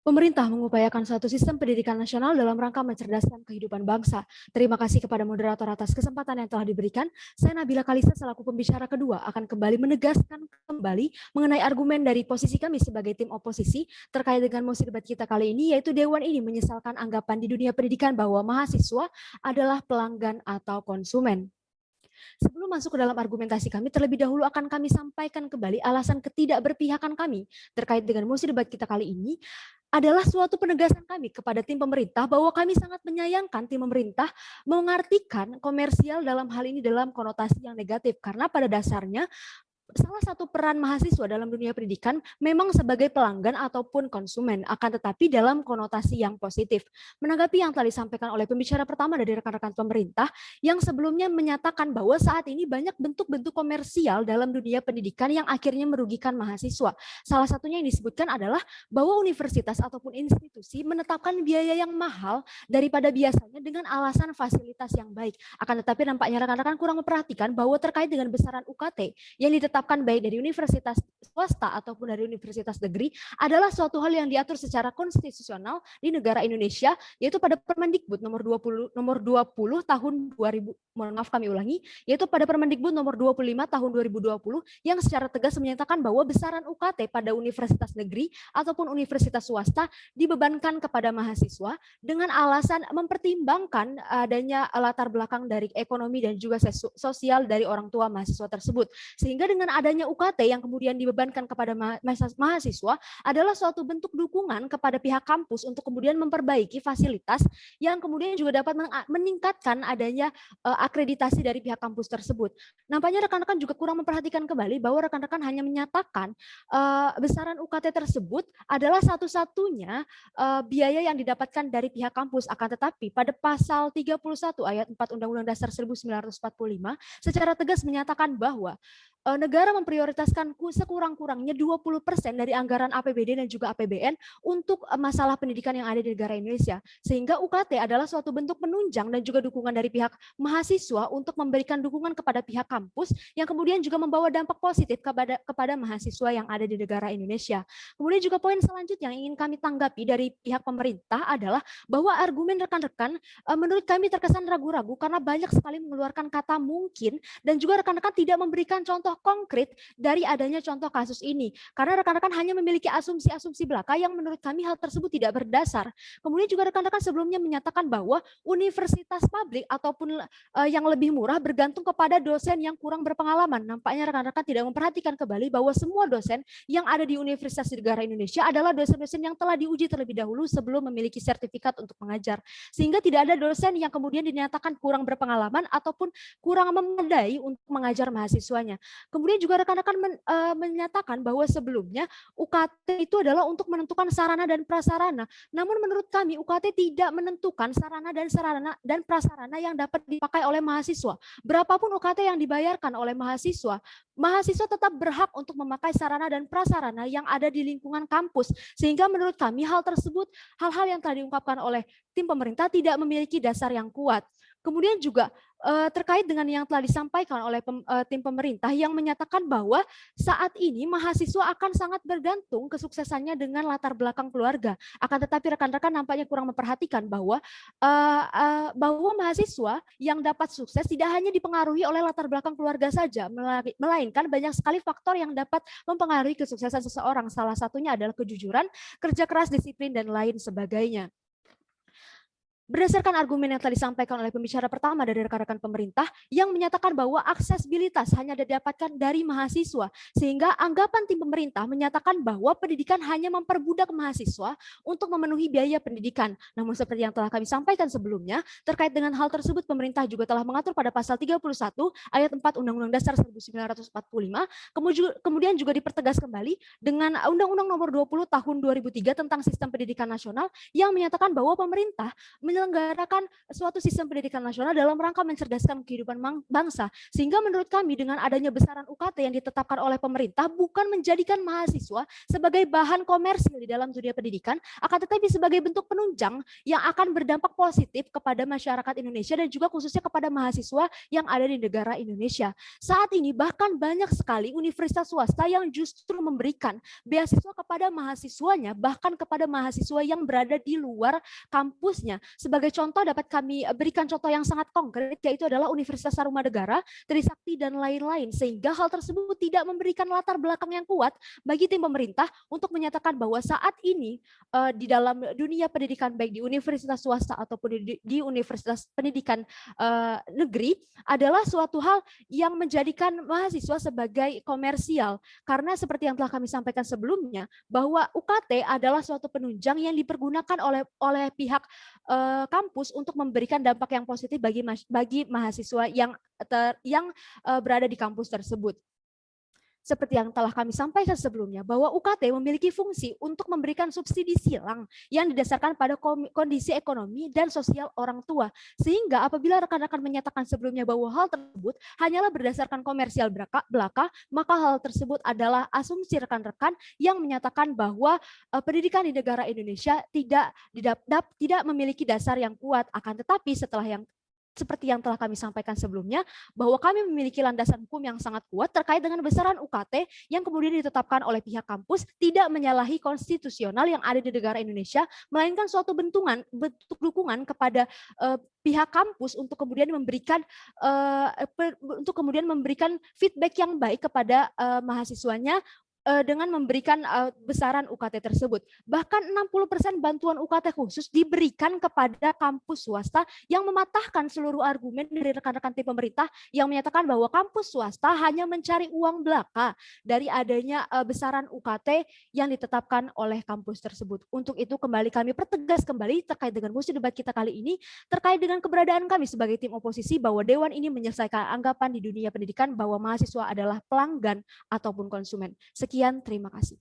Pemerintah mengupayakan suatu sistem pendidikan nasional dalam rangka mencerdaskan kehidupan bangsa. Terima kasih kepada moderator atas kesempatan yang telah diberikan. Saya Nabila Kalista selaku pembicara kedua akan kembali menegaskan kembali mengenai argumen dari posisi kami sebagai tim oposisi terkait dengan mosi debat kita kali ini, yaitu Dewan ini menyesalkan anggapan di dunia pendidikan bahwa mahasiswa adalah pelanggan atau konsumen. Sebelum masuk ke dalam argumentasi kami, terlebih dahulu akan kami sampaikan kembali alasan ketidakberpihakan kami terkait dengan mosi debat kita kali ini adalah suatu penegasan kami kepada tim pemerintah bahwa kami sangat menyayangkan tim pemerintah mengartikan komersial dalam hal ini dalam konotasi yang negatif, karena pada dasarnya salah satu peran mahasiswa dalam dunia pendidikan memang sebagai pelanggan ataupun konsumen, akan tetapi dalam konotasi yang positif. Menanggapi yang telah disampaikan oleh pembicara pertama dari rekan-rekan pemerintah yang sebelumnya menyatakan bahwa saat ini banyak bentuk-bentuk komersial dalam dunia pendidikan yang akhirnya merugikan mahasiswa. Salah satunya yang disebutkan adalah bahwa universitas ataupun institusi menetapkan biaya yang mahal daripada biasanya dengan alasan fasilitas yang baik. Akan tetapi nampaknya rekan-rekan kurang memperhatikan bahwa terkait dengan besaran UKT yang ditetapkan baik dari universitas swasta ataupun dari universitas negeri adalah suatu hal yang diatur secara konstitusional di negara Indonesia, yaitu pada Permendikbud nomor 20 tahun 2000, mohon maaf kami ulangi, yaitu pada Permendikbud nomor 25 tahun 2020 yang secara tegas menyatakan bahwa besaran UKT pada universitas negeri ataupun universitas swasta dibebankan kepada mahasiswa dengan alasan mempertimbangkan adanya latar belakang dari ekonomi dan juga sosial dari orang tua mahasiswa tersebut. Sehingga dengan adanya UKT yang kemudian dibebankan kepada mahasiswa adalah suatu bentuk dukungan kepada pihak kampus untuk kemudian memperbaiki fasilitas yang kemudian juga dapat meningkatkan adanya akreditasi dari pihak kampus tersebut. Nampaknya rekan-rekan juga kurang memperhatikan kembali bahwa rekan-rekan hanya menyatakan besaran UKT tersebut adalah satu-satunya biaya yang didapatkan dari pihak kampus. Akan tetapi pada pasal 31 ayat 4 Undang-Undang Dasar 1945 secara tegas menyatakan bahwa negara memprioritaskan sekurang-kurangnya 20% dari anggaran APBD dan juga APBN untuk masalah pendidikan yang ada di negara Indonesia. Sehingga UKT adalah suatu bentuk penunjang dan juga dukungan dari pihak mahasiswa untuk memberikan dukungan kepada pihak kampus yang kemudian juga membawa dampak positif kepada mahasiswa yang ada di negara Indonesia. Kemudian juga poin selanjutnya yang ingin kami tanggapi dari pihak pemerintah adalah bahwa argumen rekan-rekan menurut kami terkesan ragu-ragu karena banyak sekali mengeluarkan kata mungkin dan juga rekan-rekan tidak memberikan contoh konkret dari adanya contoh kasus ini. Karena rekan-rekan hanya memiliki asumsi-asumsi belaka yang menurut kami hal tersebut tidak berdasar. Kemudian juga rekan-rekan sebelumnya menyatakan bahwa universitas publik ataupun yang lebih murah bergantung kepada dosen yang kurang berpengalaman. Nampaknya rekan-rekan tidak memperhatikan kembali bahwa semua dosen yang ada di Universitas Negara Indonesia adalah dosen-dosen yang telah diuji terlebih dahulu sebelum memiliki sertifikat untuk mengajar. Sehingga tidak ada dosen yang kemudian dinyatakan kurang berpengalaman ataupun kurang memadai untuk mengajar mahasiswanya. Kemudian juga rekan-rekan menyatakan bahwa sebelumnya UKT itu adalah untuk menentukan sarana dan prasarana. Namun menurut kami UKT tidak menentukan sarana dan prasarana yang dapat dipakai oleh mahasiswa. Berapapun UKT yang dibayarkan oleh mahasiswa, mahasiswa tetap berhak untuk memakai sarana dan prasarana yang ada di lingkungan kampus. Sehingga menurut kami hal tersebut, hal-hal yang telah diungkapkan oleh tim pemerintah tidak memiliki dasar yang kuat. Kemudian juga terkait dengan yang telah disampaikan oleh tim pemerintah yang menyatakan bahwa saat ini mahasiswa akan sangat bergantung kesuksesannya dengan latar belakang keluarga. Akan tetapi rekan-rekan nampaknya kurang memperhatikan bahwa mahasiswa yang dapat sukses tidak hanya dipengaruhi oleh latar belakang keluarga saja, melainkan banyak sekali faktor yang dapat mempengaruhi kesuksesan seseorang. Salah satunya adalah kejujuran, kerja keras, disiplin, dan lain sebagainya. Berdasarkan argumen yang telah disampaikan oleh pembicara pertama dari rekan-rekan pemerintah yang menyatakan bahwa aksesibilitas hanya didapatkan dari mahasiswa, sehingga anggapan tim pemerintah menyatakan bahwa pendidikan hanya memperbudak mahasiswa untuk memenuhi biaya pendidikan. Namun seperti yang telah kami sampaikan sebelumnya, terkait dengan hal tersebut pemerintah juga telah mengatur pada pasal 31 ayat 4 Undang-Undang Dasar 1945, kemudian juga dipertegas kembali dengan Undang-Undang nomor 20 tahun 2003 tentang Sistem Pendidikan Nasional yang menyatakan bahwa pemerintah menyelenggarakan suatu sistem pendidikan nasional dalam rangka mencerdaskan kehidupan bangsa. Sehingga menurut kami dengan adanya besaran UKT yang ditetapkan oleh pemerintah bukan menjadikan mahasiswa sebagai bahan komersil di dalam dunia pendidikan, akan tetapi sebagai bentuk penunjang yang akan berdampak positif kepada masyarakat Indonesia dan juga khususnya kepada mahasiswa yang ada di negara Indonesia. Saat ini bahkan banyak sekali universitas swasta yang justru memberikan beasiswa kepada mahasiswanya, bahkan kepada mahasiswa yang berada di luar kampusnya. Sebagai contoh dapat kami berikan contoh yang sangat konkret, yaitu adalah Universitas Tarumanegara, Trisakti, dan lain-lain. Sehingga hal tersebut tidak memberikan latar belakang yang kuat bagi tim pemerintah untuk menyatakan bahwa saat ini di dalam dunia pendidikan, baik di universitas swasta ataupun di universitas pendidikan negeri, adalah suatu hal yang menjadikan mahasiswa sebagai komersial. Karena seperti yang telah kami sampaikan sebelumnya, bahwa UKT adalah suatu penunjang yang dipergunakan oleh pihak kampus untuk memberikan dampak yang positif bagi mahasiswa yang berada di kampus tersebut. Seperti yang telah kami sampaikan sebelumnya, bahwa UKT memiliki fungsi untuk memberikan subsidi silang yang didasarkan pada kondisi ekonomi dan sosial orang tua. Sehingga apabila rekan-rekan menyatakan sebelumnya bahwa hal tersebut hanyalah berdasarkan komersial belaka, maka hal tersebut adalah asumsi rekan-rekan yang menyatakan bahwa pendidikan di negara Indonesia tidak memiliki dasar yang kuat. Akan tetapi seperti yang telah kami sampaikan sebelumnya, bahwa kami memiliki landasan hukum yang sangat kuat terkait dengan besaran UKT yang kemudian ditetapkan oleh pihak kampus, tidak menyalahi konstitusional yang ada di negara Indonesia, melainkan suatu bentuk dukungan kepada pihak kampus untuk kemudian memberikan feedback yang baik kepada mahasiswanya dengan memberikan besaran UKT tersebut. Bahkan 60% bantuan UKT khusus diberikan kepada kampus swasta yang mematahkan seluruh argumen dari rekan-rekan tim pemerintah yang menyatakan bahwa kampus swasta hanya mencari uang belaka dari adanya besaran UKT yang ditetapkan oleh kampus tersebut. Untuk itu kembali kami pertegas kembali terkait dengan musuh debat kita kali ini, terkait dengan keberadaan kami sebagai tim oposisi, bahwa Dewan ini menyelesaikan anggapan di dunia pendidikan bahwa mahasiswa adalah pelanggan ataupun konsumen. Sekian, terima kasih.